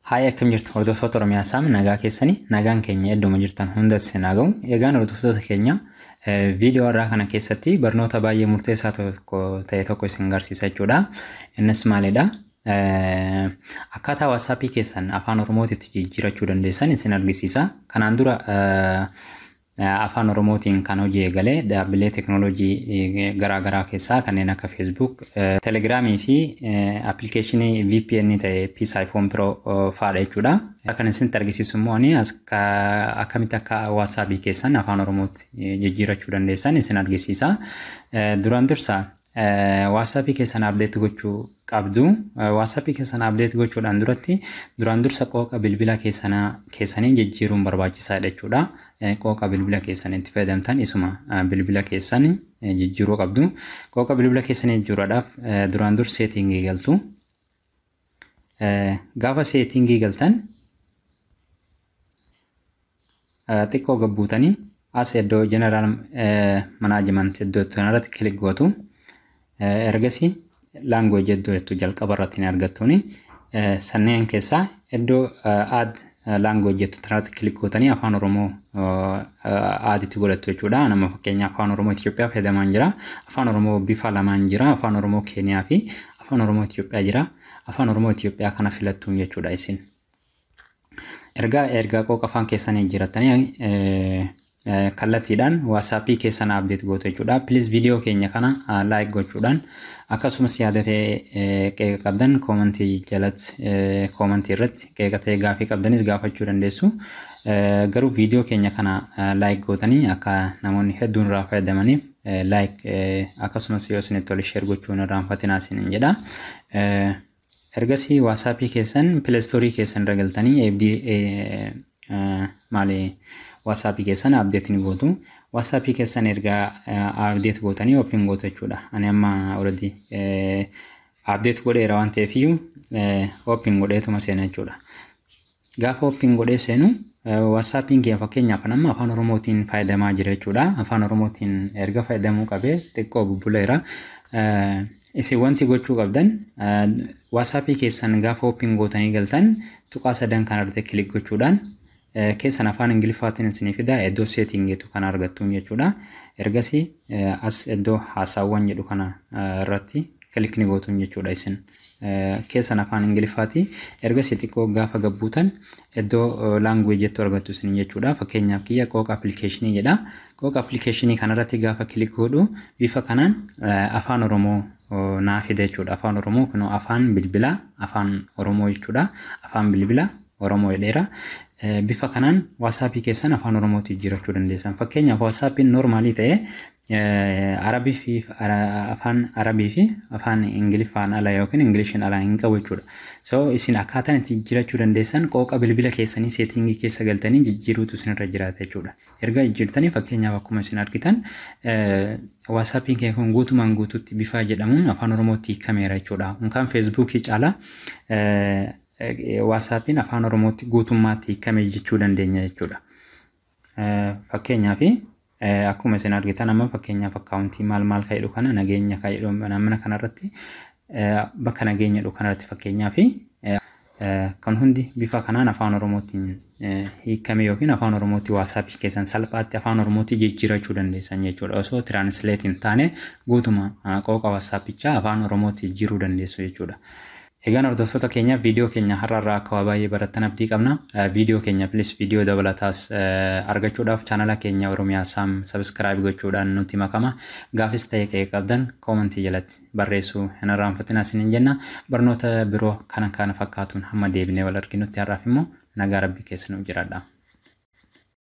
Haaya akkam jirtu hordoftoota Oromiyaa Saam nagaa keessanii nagaan keenya iddoo jirtan hunda sinaa ga'u. Egaan hordoftoota keenya viidiyoo irraa kana keessatti barnoota baay'ee murteessaa tokko isin agarsiisa jechuudha. Innis maalidha? Akkaataa WhatsAppii keessan afaan Oromootitti jijjiirachuu dandeessan isin argisiisa. Kanaan dura afaan Oromootiin kan hojii eegalee dhaabbilee teekinooloojii garaa keessaa kanneen akka Facebook, Telegramii fi appilikeeshinii VPN ta'e Peace iPhone Pro fa'aadha jechuudha. Kan isin argisiisu immoo akkamitti akka WhatsAppii keessan afaan Oromootti jijjiirachuu dandeessan isin argisiisa. Duraan dursa WhatsAppii keessan update gochuu qabdu. WhatsAppii keessan update gochuudhaan duraan dursa qooqa bilbila keessanii jijjiiruun barbaachisaadha jechuudha. Qooqa bilbila keessanitti fayyadamtan isuma bilbila keessanii jijjiiruu qabdu. Qooqa bilbila keessanii jijjiiruudhaaf duraan dur settingii galtu. Gaafa settingii galtan xiqqoo gabbuutanii as iddoo general management iddoo irratti kilik gootu. Ergasii language iddoo jalqaba irratti argattuuni. Sanneen keessaa iddoo add language irratti kilik gootanii afaan Oromoo aaditti godhattu jechuudha. Nama fakkeenya afaan Oromoo Itoophiyaa fayyadamaan jira. Afaan Oromoo bifa lamaan jira. Afaan Oromoo Keeniyaa fi afaan Oromoo Itoophiyaa jira. Afaan Oromoo Itoophiyaa kana filattuun jechuudha isin. Erga qooqa afaan keessanii jiraatanii kallattiidhaan WhatsAppii keessan update gootu jechuudha. Please video keenya kana like gochuudhaan akkasumas yaadatee qeeqa qabdan commentii jalatti commentii irratti qeeqatee gaafii qabdanis gaafachuu dandeessu. Garuu video keenya kana like gootanii akka namoonni hedduun irraa fayyadamaniif like akkasumas yoo isinitti tole share gochuun irraanfatinaa isiniin jedha. Ergasii WhatsAppii keessan Play Store keessan irra galtanii WhatsAppii keessan update ni gootu. WhatsAppii keessan erga update gootanii open gootu jechuudha. Ani amma already update godheera waan ta'eef open godheetuma seena jechuudha. Gaafa open godhee seenu WhatsAppiin kee fakkeenyaaf amma afaan Oromootiin fayyadamaa jira jechuudha. Afaan Oromootiin erga fayyadamuu qabee xiqqoo bubbuleera. Isin wanti gochuu qabdan WhatsAppii keessan gaafa open gootanii galtan tuqaa sadan kan irratti kilik gochuudhaan keessan afaan Ingiliffaatiin isinii fida iddoo settingiitu kan argattuun jechuudha. Ergasii as iddoo haasaawwan jedhu kana irratti kilik ni gootuun jechuudha isin. Keessan afaan Ingiliffaati. Ergasii xiqqoo gaafa gabbuutan iddoo language jettu argattu isin jechuudha. Fakkeenyaaf kiyya qooqa appilikeeshinii jedha. Qooqa appilikeeshinii kanarratti gaafa kilik godhu bifa kanaan afaan Oromoo naa fida jechuudha. Afaan Oromoo kun afaan bilbilaa afaan Oromoo jechuudha. Afaan bilbilaa Oromoo jedheera. Bifa kanaan WhatsAppii keessan afaan Oromootti jijjiirachuu dandeessan. Fakkeenyaaf WhatsAppiin normaalii ta'ee afaan Arabii fi afaan Ingiliffaan ala yookiin Ingiliishiin ala hin qabu jechuudha. So isin akkaataan itti jijjiirachuu dandeessan qooqa bilbila keessanii settingii keessa galtanii jijjiiruutu isinirra jiraata jechuudha. Erga jijjiirtanii fakkeenyaaf akkuma isin argitan WhatsAppiin kee kun guutumaan guutuutti bifa jedhamuun afaan Oromootti hiikameera jechuudha. Kan Facebookii caalaa WhatsAppiin afaan Oromootti guutummaatti hiikame jechuu dandeenya jechuudha. Fakkeenyaaf akkuma isin argitan amma fakkeenyaaf akkaawuntii maal fayyadu kana nageenya fayyadu mana kanarratti bakka nageenya jedhu kanarratti fakkeenyaaf kan hundi bifa kanaan afaan Oromootiin hiikame yookiin afaan Oromootti WhatsAppii keessan salphaatti afaan Oromootti jijjiirachuu dandeessan jechuudha. Osoo translate hin taane guutuma qooqa WhatsAppichaa afaan Oromootti jijjiiruu dandeessu jechuudha. Egaan hordoftoota keenya viidiyoo keenya har'arraa akka baay'ee barattan abdii qabna. Viidiyoo keenya please viidiyoo dabalataas argachuudhaaf chaanala keenya Oromiyaa Saam subscribe gochuudhaan nutti makama. Gaafis ta'ee qeeqa qabdan commentii jalatti barreessuu hin irraanfatinaa isiniin jenna. Barnoota biroo kana fakkaatuun hamma deebinee wal arginutti har'aaf immoo nagaa Rabbii keessa nuuf jiraadha.